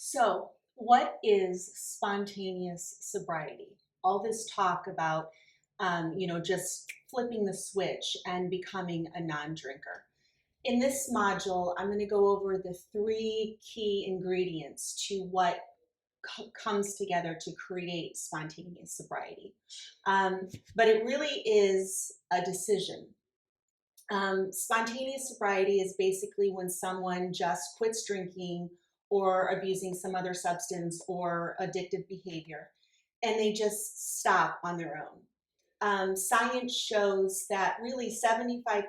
So, what is spontaneous sobriety? All this talk about, just flipping the switch and becoming a non drinker. In this module, I'm going to go over the three key ingredients to what comes together to create spontaneous sobriety. But it really is a decision. Spontaneous sobriety is basically when someone just quits drinking or abusing some other substance or addictive behavior, and they just stop on their own. Science shows that really 75%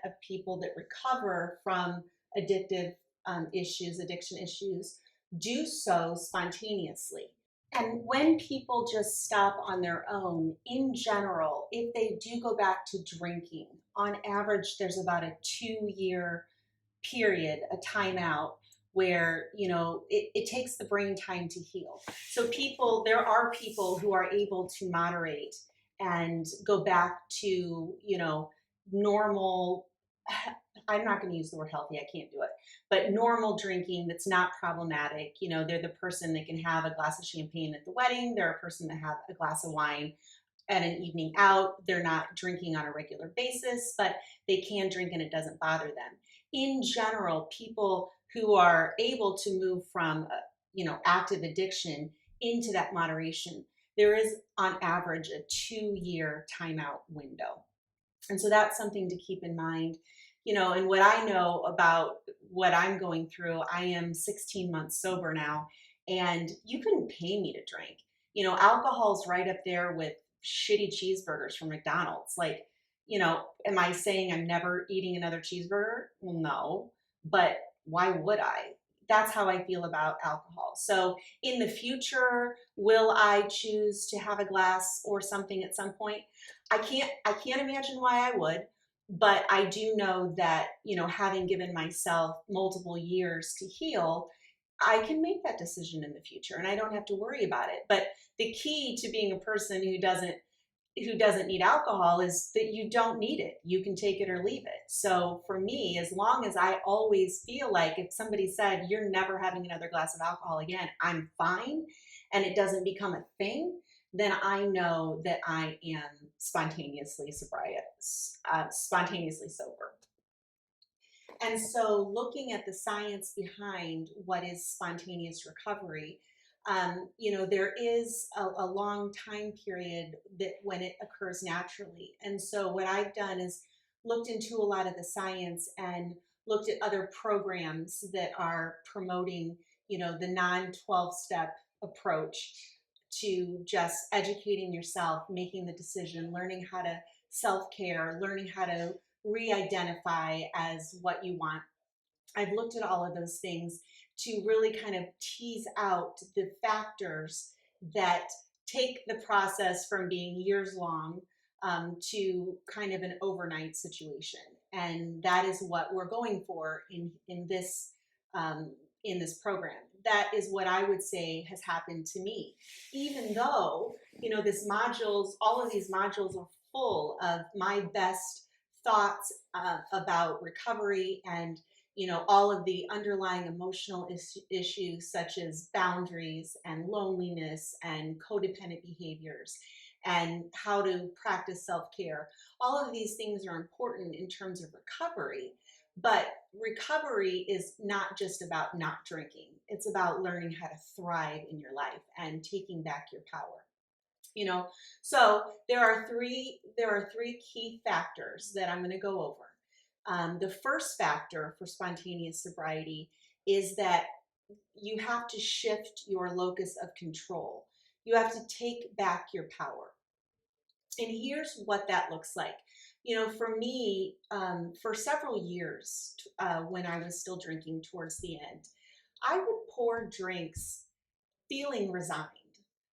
of people that recover from addictive addiction issues, do so spontaneously. And when people just stop on their own, in general, if they do go back to drinking, on average, there's about a 2 year period, a timeout, where it takes the brain time to heal. So there are people who are able to moderate and go back to normal. I'm not going to use the word healthy, I can't do it, but normal drinking that's not problematic. They're the person that can have a glass of champagne at the wedding, they're a person that have a glass of wine at an evening out. They're not drinking on a regular basis, but they can drink and it doesn't bother them. In general, people who are able to move from active addiction into that moderation, there is on average a 2 year timeout window. And so that's something to keep in mind. And what I know about what I'm going through, I am 16 months sober now, and you couldn't pay me to drink. Alcohol's right up there with shitty cheeseburgers from McDonald's. Like, am I saying I'm never eating another cheeseburger? Well, no, but why would I? That's how I feel about alcohol. So in the future, will I choose to have a glass or something at some point? I can't imagine why I would, but I do know that, having given myself multiple years to heal, I can make that decision in the future and I don't have to worry about it. But the key to being a person who doesn't need alcohol is that you don't need it. You can take it or leave it. So for me, as long as I always feel like if somebody said, you're never having another glass of alcohol again, I'm fine, and it doesn't become a thing, then I know that I am spontaneously sober. And so looking at the science behind what is spontaneous recovery, there is a long time period that when it occurs naturally. And so what I've done is looked into a lot of the science and looked at other programs that are promoting, the non-12 step approach to just educating yourself, making the decision, learning how to self-care, learning how to re-identify as what you want. I've looked at all of those things to really kind of tease out the factors that take the process from being years long to kind of an overnight situation. And that is what we're going for in this program. That is what I would say has happened to me. Even though, all of these modules are full of my best thoughts about recovery and all of the underlying emotional issues such as boundaries and loneliness and codependent behaviors and how to practice self-care. All of these things are important in terms of recovery, but recovery is not just about not drinking. It's about learning how to thrive in your life and taking back your power. So there are three key factors that I'm going to go over. The first factor for spontaneous sobriety is that you have to shift your locus of control. You have to take back your power. And here's what that looks like. For me, for several years, when I was still drinking towards the end, I would pour drinks feeling resigned.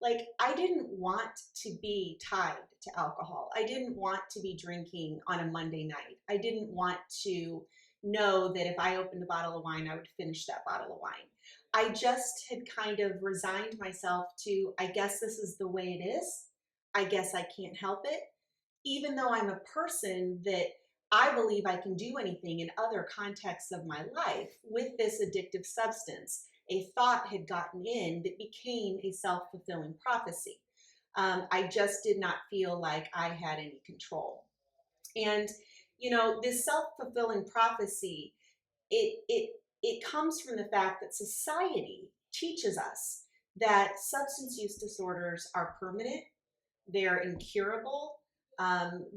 Like, I didn't want to be tied to alcohol. I didn't want to be drinking on a Monday night. I didn't want to know that if I opened a bottle of wine, I would finish that bottle of wine. I just had kind of resigned myself to, I guess this is the way it is. I guess I can't help it. Even though I'm a person that I believe I can do anything in other contexts of my life with this addictive substance. a thought had gotten in that became a self-fulfilling prophecy. I just did not feel like I had any control. And, this self-fulfilling prophecy, it comes from the fact that society teaches us that substance use disorders are permanent, they're incurable,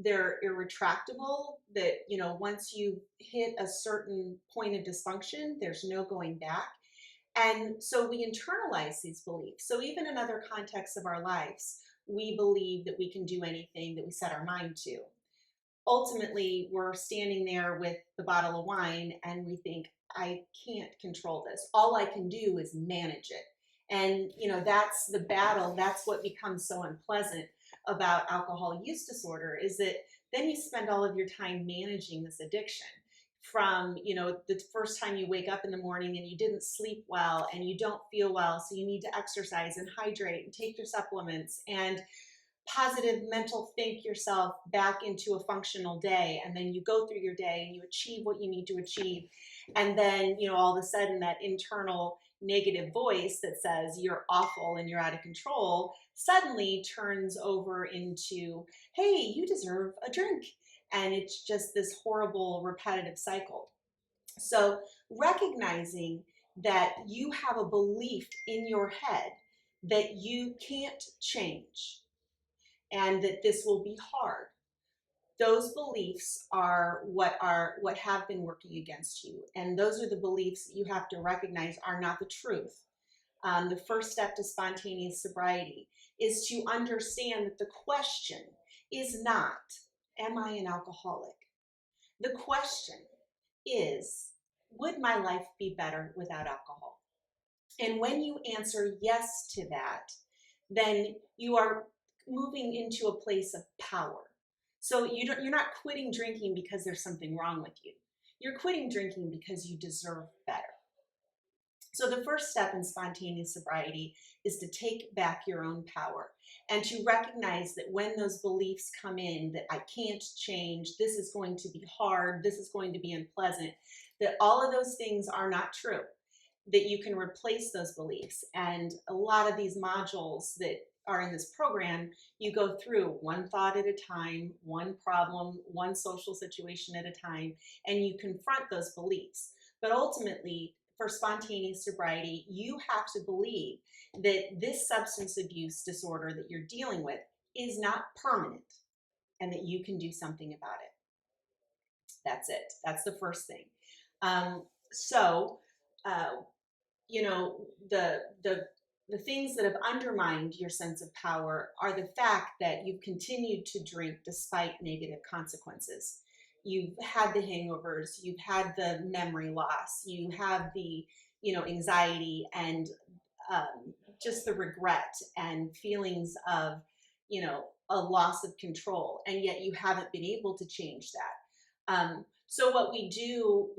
they're irretractable, that, once you hit a certain point of dysfunction, there's no going back. And so we internalize these beliefs. So even in other contexts of our lives, we believe that we can do anything that we set our mind to. Ultimately, we're standing there with the bottle of wine and we think, I can't control this. All I can do is manage it. And, that's the battle. That's what becomes so unpleasant about alcohol use disorder, is that then you spend all of your time managing this addiction. From, the first time you wake up in the morning and you didn't sleep well and you don't feel well, so you need to exercise and hydrate and take your supplements and positive mental think yourself back into a functional day, and then you go through your day and you achieve what you need to achieve, and then all of a sudden that internal negative voice that says you're awful and you're out of control suddenly turns over into, hey, you deserve a drink. And it's just this horrible repetitive cycle. So recognizing that you have a belief in your head that you can't change and that this will be hard, those beliefs are what have been working against you, and those are the beliefs that you have to recognize are not the truth. The first step to spontaneous sobriety is to understand that the question is not, am I an alcoholic? The question is, would my life be better without alcohol? And when you answer yes to that, then you are moving into a place of power. So you're not quitting drinking because there's something wrong with you. You're quitting drinking because you deserve better. So the first step in spontaneous sobriety is to take back your own power and to recognize that when those beliefs come in, that I can't change, this is going to be hard, this is going to be unpleasant, that all of those things are not true, that you can replace those beliefs. And a lot of these modules that are in this program, you go through one thought at a time, one problem, one social situation at a time, and you confront those beliefs. But ultimately, for spontaneous sobriety, you have to believe that this substance abuse disorder that you're dealing with is not permanent and that you can do something about it. That's it. That's the first thing. So, the things that have undermined your sense of power are the fact that you've continued to drink despite negative consequences. You've had the hangovers, you've had the memory loss, you have the, anxiety and just the regret and feelings of, a loss of control, and yet you haven't been able to change that. So what we do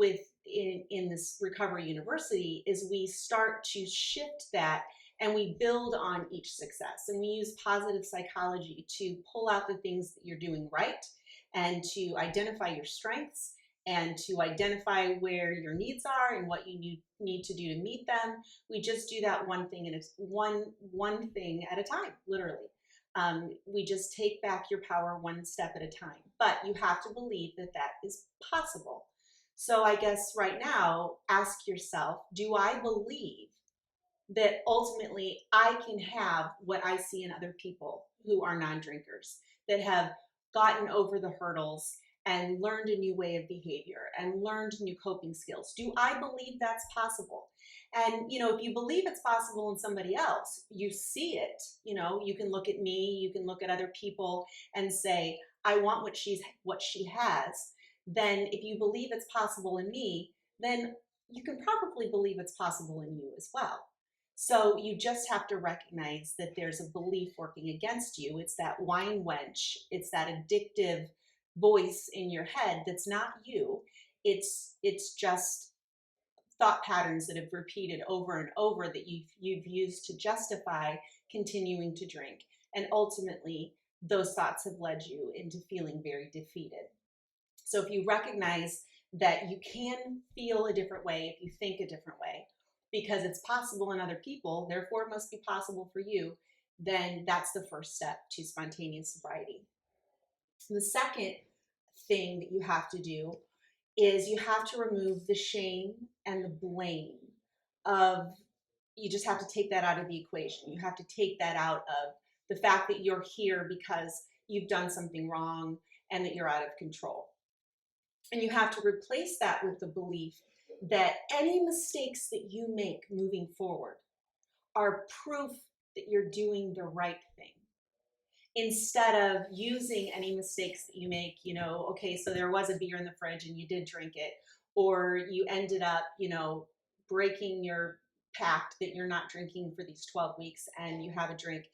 in this recovery university is we start to shift that and we build on each success, and we use positive psychology to pull out the things that you're doing right and to identify your strengths and to identify where your needs are and what you need to do to meet them. We just do that one thing and it's one thing at a time, literally. We just take back your power one step at a time, but you have to believe that that is possible. So I guess right now, ask yourself, do I believe that ultimately I can have what I see in other people who are non-drinkers, that have gotten over the hurdles and learned a new way of behavior and learned new coping skills? Do I believe that's possible? And, if you believe it's possible in somebody else, you see it, you can look at me, you can look at other people and say, I want what she has. Then if you believe it's possible in me, then you can probably believe it's possible in you as well. So you just have to recognize that there's a belief working against you. It's that wine wench. It's that addictive voice in your head that's not you. It's just thought patterns that have repeated over and over that you've used to justify continuing to drink. And ultimately, those thoughts have led you into feeling very defeated. So if you recognize that you can feel a different way, if you think a different way, because it's possible in other people, therefore it must be possible for you, then that's the first step to spontaneous sobriety. The second thing that you have to do is you have to remove the shame and the blame of, you just have to take that out of the equation. You have to take that out of the fact that you're here because you've done something wrong and that you're out of control. And you have to replace that with the belief that any mistakes that you make moving forward are proof that you're doing the right thing. Instead of using any mistakes that you make, okay, so there was a beer in the fridge and you did drink it, or you ended up, breaking your pact that you're not drinking for these 12 weeks and you have a drink.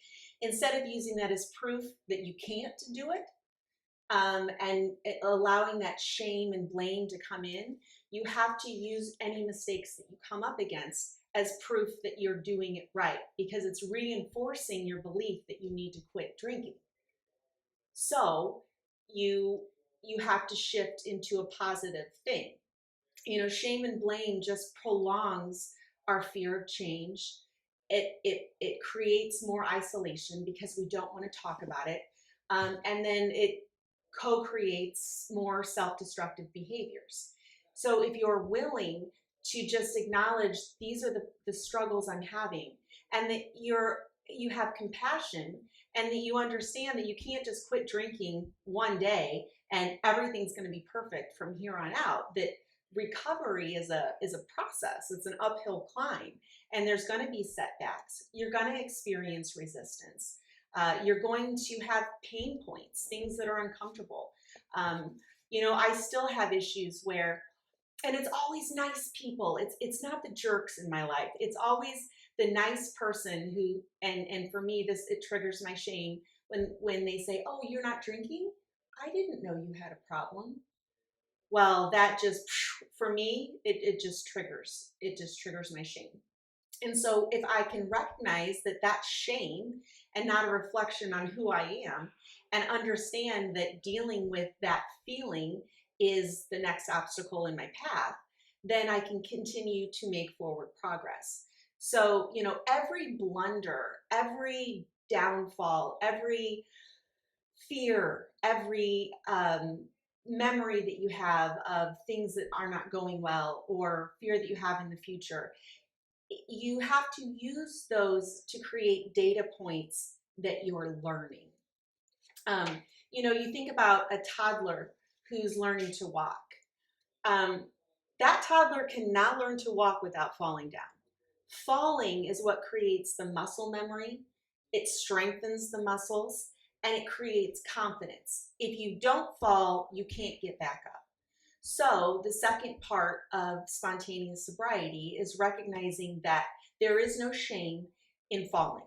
Instead of using that as proof that you can't do it, and allowing that shame and blame to come in, you have to use any mistakes that you come up against as proof that you're doing it right, because it's reinforcing your belief that you need to quit drinking. So you have to shift into a positive thing. Shame and blame just prolongs our fear of change. It creates more isolation because we don't want to talk about it, and then it co-creates more self-destructive behaviors. So if you're willing to just acknowledge these are the struggles I'm having, and that you have compassion, and that you understand that you can't just quit drinking one day and everything's going to be perfect from here on out, that recovery is a process. It's an uphill climb, and there's going to be setbacks. You're going to experience resistance. You're going to have pain points, things that are uncomfortable. I still have issues where, and it's always nice people. It's not the jerks in my life. It's always the nice person who, and for me, it triggers my shame when they say, "Oh, you're not drinking? I didn't know you had a problem." Well, that just, for me, it just triggers. It just triggers my shame. And so if I can recognize that that's shame and not a reflection on who I am, and understand that dealing with that feeling is the next obstacle in my path, then I can continue to make forward progress. So, every blunder, every downfall, every fear, every memory that you have of things that are not going well, or fear that you have in the future, you have to use those to create data points that you're learning. You think about a toddler who's learning to walk. That toddler cannot learn to walk without falling down. Falling is what creates the muscle memory. It strengthens the muscles and it creates confidence. If you don't fall, you can't get back up. So the second part of spontaneous sobriety is recognizing that there is no shame in falling.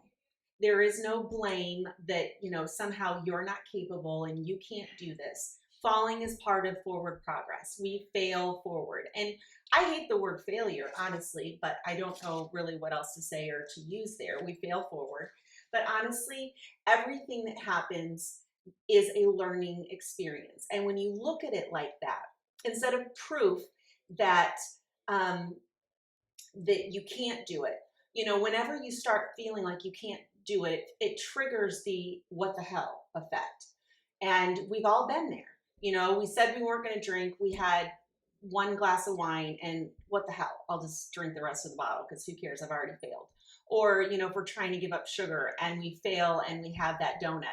There is no blame that, somehow you're not capable and you can't do this. Falling is part of forward progress. We fail forward. And I hate the word failure, honestly, but I don't know really what else to say or to use there. We fail forward. But honestly, everything that happens is a learning experience. And when you look at it like that, instead of proof that that you can't do it, whenever you start feeling like you can't do it, it triggers the what the hell effect. And we've all been there. We said we weren't going to drink. We had one glass of wine, and what the hell? I'll just drink the rest of the bottle because who cares? I've already failed. Or, if we're trying to give up sugar and we fail and we have that donut,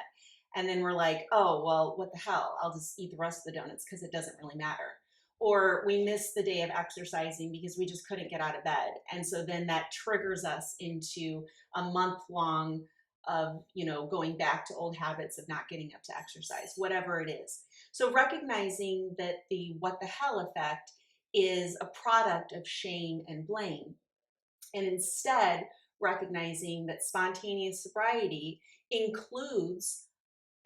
and then we're like, oh, well, what the hell? I'll just eat the rest of the donuts because it doesn't really matter. Or we miss the day of exercising because we just couldn't get out of bed. And so then that triggers us into a month long of, going back to old habits of not getting up to exercise, whatever it is. So recognizing that the what the hell effect is a product of shame and blame, and instead recognizing that spontaneous sobriety includes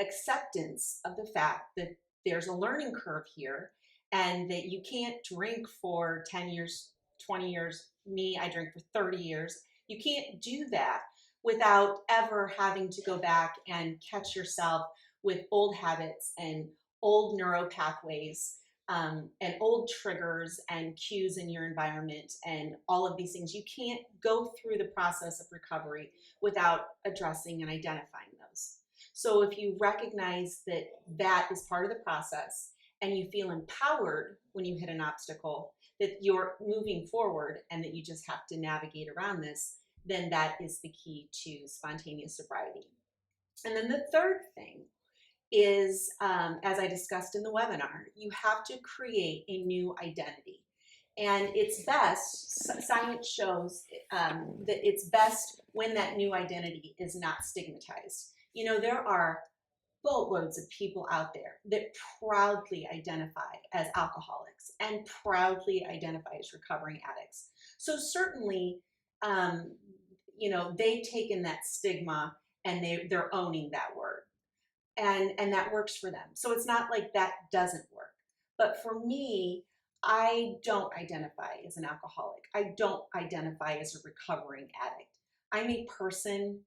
acceptance of the fact that there's a learning curve here, and that you can't drink for 10 years, 20 years. Me, I drink for 30 years. You can't do that without ever having to go back and catch yourself with old habits and old neuro pathways and old triggers and cues in your environment and all of these things. You can't go through the process of recovery without addressing and identifying those. So if you recognize that that is part of the process and you feel empowered when you hit an obstacle, that you're moving forward and that you just have to navigate around this, then that is the key to spontaneous sobriety. And then the third thing is, as I discussed in the webinar, you have to create a new identity. And it's best, science shows that it's best when that new identity is not stigmatized. You know, there are boatloads of people out there that proudly identify as alcoholics and proudly identify as recovering addicts. So certainly, um, you know, they've taken that stigma and they're owning that word, and that works for them. So it's not like that doesn't work. But for me, I don't identify as an alcoholic. I don't identify as a recovering addict. I'm a person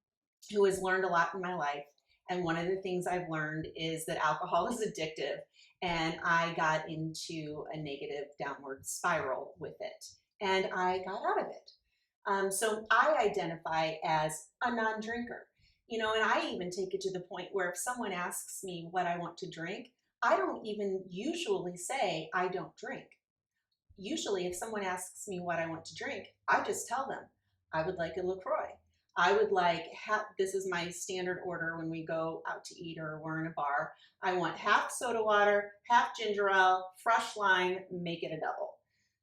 who has learned a lot in my life. And one of the things I've learned is that alcohol is addictive. And I got into a negative downward spiral with it. And I got out of it. So I identify as a non drinker. You know, and I even take it to the point where if someone asks me what I want to drink, I don't even usually say I don't drink. Usually, if someone asks me what I want to drink, I just tell them I would like a LaCroix. I would like, this is my standard order when we go out to eat or we're in a bar. I want half soda water, half ginger ale, fresh lime, make it a double.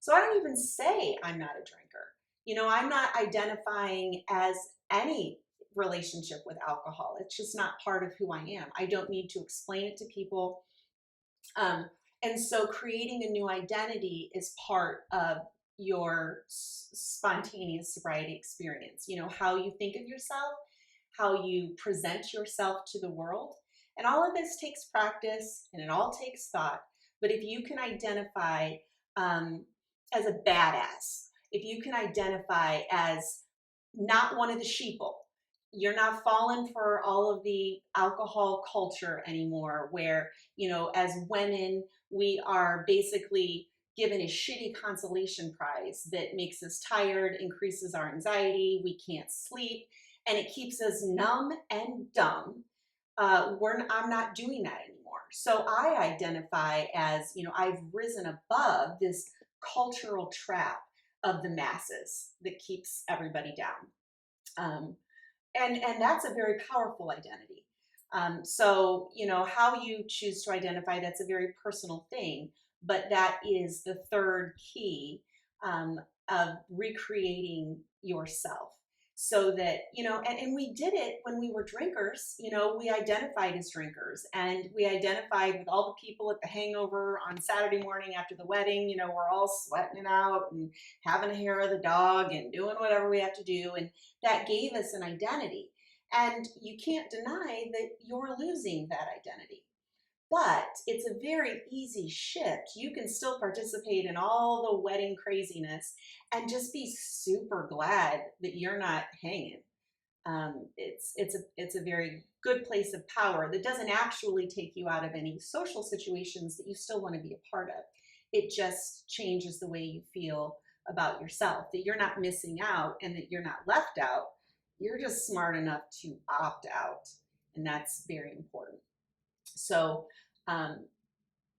So I don't even say I'm not a drinker. You know, I'm not identifying as any relationship with alcohol. It's just not part of who I am. I don't need to explain it to people. And so creating a new identity is part of your spontaneous sobriety experience. You know, how you think of yourself, how you present yourself to the world. And all of this takes practice and it all takes thought. But if you can identify as a badass, if you can identify as not one of the sheeple, you're not falling for all of the alcohol culture anymore where, you know, as women, we are basically given a shitty consolation prize that makes us tired, increases our anxiety, we can't sleep, and it keeps us numb and dumb. I'm not doing that anymore. So I identify as, you know, I've risen above this cultural trap of the masses that keeps everybody down. And that's a very powerful identity. So, you know, how you choose to identify, that's a very personal thing, but that is the third key of recreating yourself. So that, you know, and we did it when we were drinkers, you know, we identified as drinkers and we identified with all the people at the hangover on Saturday morning after the wedding, you know, we're all sweating it out and having a hair of the dog and doing whatever we have to do. And that gave us an identity. And you can't deny that you're losing that identity. But it's a very easy shift. You can still participate in all the wedding craziness and just be super glad that you're not hanging. It's a very good place of power that doesn't actually take you out of any social situations that you still want to be a part of. It just changes the way you feel about yourself, that you're not missing out and that you're not left out. You're just smart enough to opt out. And that's very important. So um,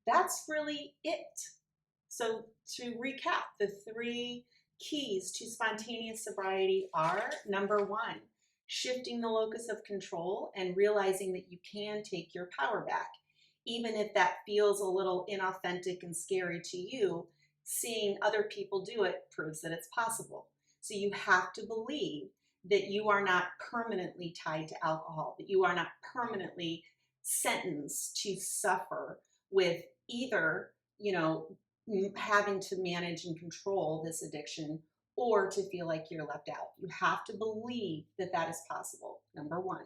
that's really it. So to recap, the three keys to spontaneous sobriety are: number one, shifting the locus of control and realizing that you can take your power back. Even if that feels a little inauthentic and scary to you, seeing other people do it proves that it's possible. So you have to believe that you are not permanently tied to alcohol, that you are not permanently sentenced to suffer with either, you know, having to manage and control this addiction or to feel like you're left out. You have to believe that that is possible, number one.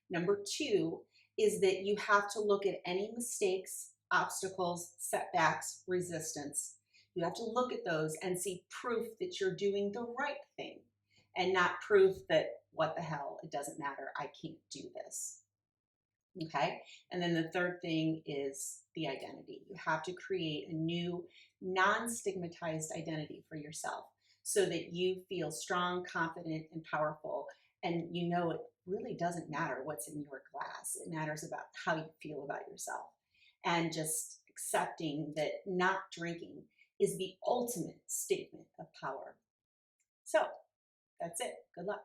Number two is that you have to look at any mistakes, obstacles, setbacks, resistance. You have to look at those and see proof that you're doing the right thing and not proof that, what the hell, it doesn't matter, I can't do this. Okay. And then the third thing is the identity. You have to create a new, non stigmatized identity for yourself so that you feel strong, confident, and powerful. And you know it really doesn't matter what's in your glass, it matters about how you feel about yourself. And just accepting that not drinking is the ultimate statement of power. So that's it. Good luck.